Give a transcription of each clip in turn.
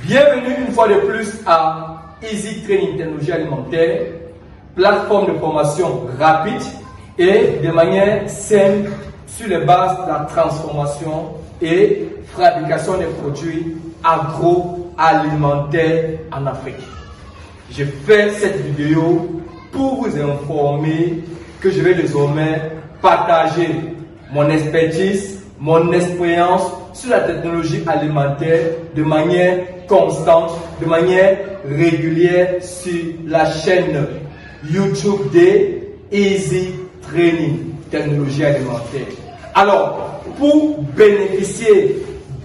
Bienvenue une fois de plus à Easy Training Technologie Alimentaire, plateforme de formation rapide et de manière simple sur les bases de la transformation et fabrication des produits agroalimentaires en Afrique. Je fais cette vidéo pour vous informer que je vais désormais partager mon expertise, mon expérience sur la technologie alimentaire de manière constante, de manière régulière sur la chaîne YouTube de Easy Training Technologie Alimentaire. Alors, pour bénéficier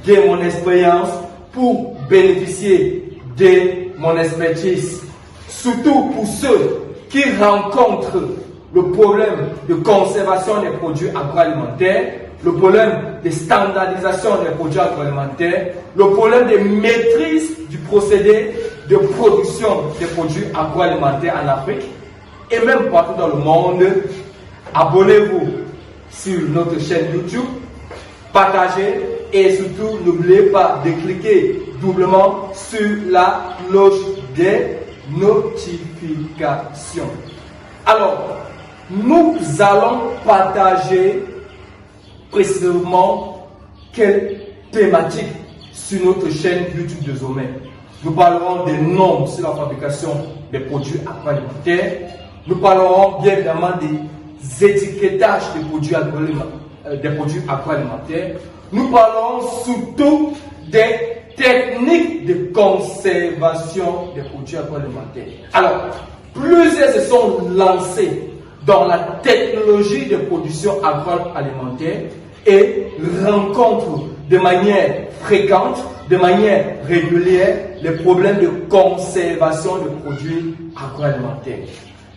de mon expérience, pour bénéficier de mon expertise, surtout pour ceux qui rencontrent le problème de conservation des produits agroalimentaires, le problème de standardisation des produits agroalimentaires, le problème de maîtrise du procédé de production des produits agroalimentaires en Afrique et même partout dans le monde. Abonnez-vous sur notre chaîne YouTube, partagez et surtout n'oubliez pas de cliquer doublement sur la cloche des notifications. Alors, nous allons partager précisément quelle thématique sur notre chaîne YouTube désormais. Nous parlerons des normes sur la fabrication des produits agroalimentaires. Nous parlerons bien évidemment des étiquetages des produits agroalimentaires. Nous parlerons surtout des techniques de conservation des produits agroalimentaires. Alors, plusieurs se sont lancés dans la technologie de production agroalimentaire et rencontrent de manière fréquente, de manière régulière, les problèmes de conservation de produits agroalimentaires.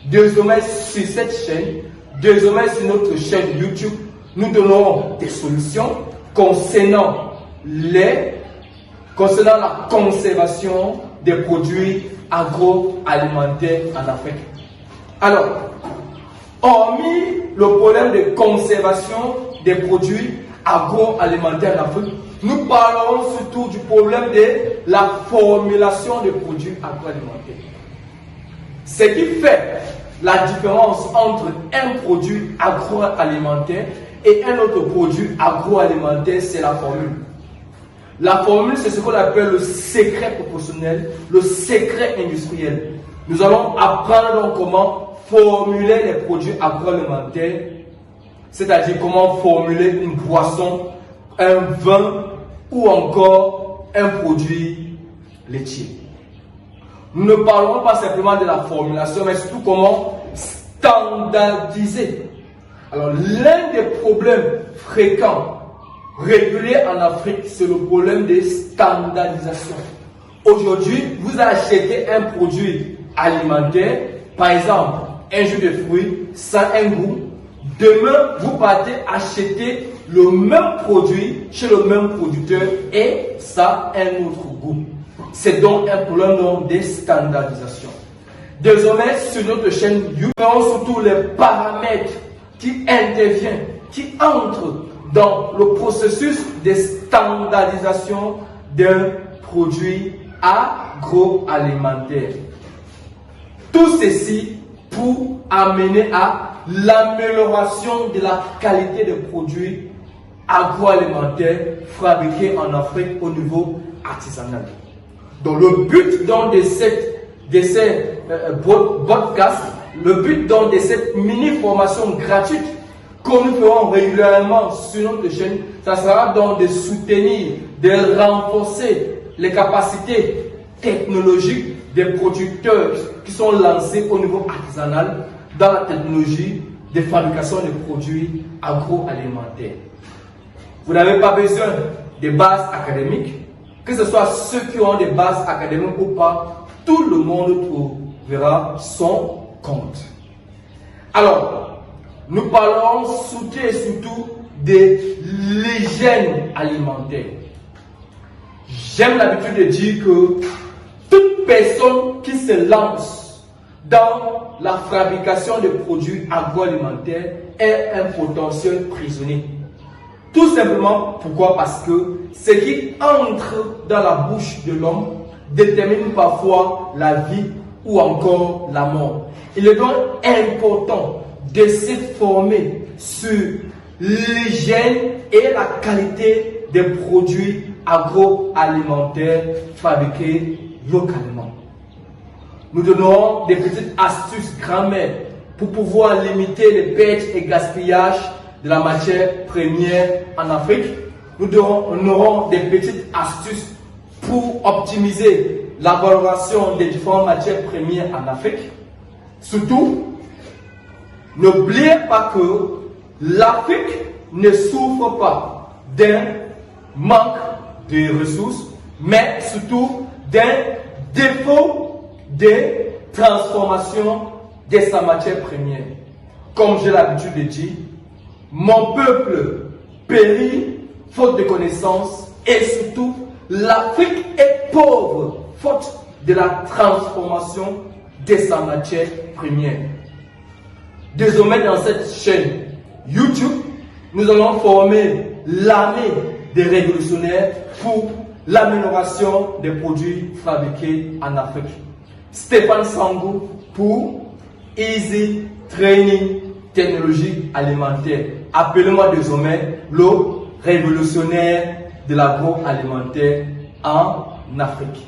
Désormais, sur cette chaîne, désormais sur notre chaîne YouTube, nous donnons des solutions concernant la conservation des produits agroalimentaires en Afrique. Alors, hormis le problème de conservation des produits agroalimentaires en Afrique, nous parlerons surtout du problème de la formulation des produits agroalimentaires. Ce qui fait la différence entre un produit agroalimentaire et un autre produit agroalimentaire, c'est la formule. La formule, c'est ce qu'on appelle le secret proportionnel, le secret industriel. Nous allons apprendre donc comment formuler les produits agroalimentaires, c'est-à-dire comment formuler une boisson, un vin ou encore un produit laitier. Nous ne parlerons pas simplement de la formulation, mais surtout comment standardiser. Alors, l'un des problèmes fréquents, réguliers en Afrique, c'est le problème de standardisation. Aujourd'hui, vous achetez un produit alimentaire, par exemple, un jus de fruits, ça a un goût. Demain, vous partez acheter le même produit chez le même producteur et ça a un autre goût. C'est donc un problème de standardisation. Désormais, sur notre chaîne YouTube, nous verrons surtout les paramètres qui interviennent, qui entrent dans le processus de standardisation d'un produit agroalimentaire. Tout ceci pour amener à l'amélioration de la qualité des produits agroalimentaires fabriqués en Afrique au niveau artisanal. Donc le but de ces podcasts, le but de cette mini-formation gratuite que nous ferons régulièrement sur notre chaîne, ça sera donc de soutenir, de renforcer les capacités technologiques des producteurs qui sont lancés au niveau artisanal dans la technologie de fabrication de produits agroalimentaires. Vous n'avez pas besoin de bases académiques, que ce soit ceux qui ont des bases académiques ou pas, tout le monde trouvera son compte. Alors, nous parlons surtout et surtout de l'hygiène alimentaire. J'aime l'habitude de dire que toute personne qui se lance dans la fabrication de produits agroalimentaires est un potentiel prisonnier. Tout simplement, pourquoi? Parce que ce qui entre dans la bouche de l'homme détermine parfois la vie ou encore la mort. Il est donc important de se former sur l'hygiène et la qualité des produits agroalimentaires fabriqués localement. Nous donnons des petites astuces grammaires pour pouvoir limiter les pertes et gaspillages de la matière première en Afrique. Nous aurons des petites astuces pour optimiser la valorisation des différentes matières premières en Afrique. Surtout, n'oubliez pas que l'Afrique ne souffre pas d'un manque de ressources, mais surtout d'un défaut de transformation de sa matière première. Comme j'ai l'habitude de dire, mon peuple périt faute de connaissances et surtout l'Afrique est pauvre faute de la transformation de sa matière première. Désormais, dans cette chaîne YouTube, nous allons former l'armée des révolutionnaires pour l'amélioration des produits fabriqués en Afrique. Stéphane Sangou pour Easy Training Technologie Alimentaire. Appelez-moi désormais le révolutionnaire de l'agroalimentaire en Afrique.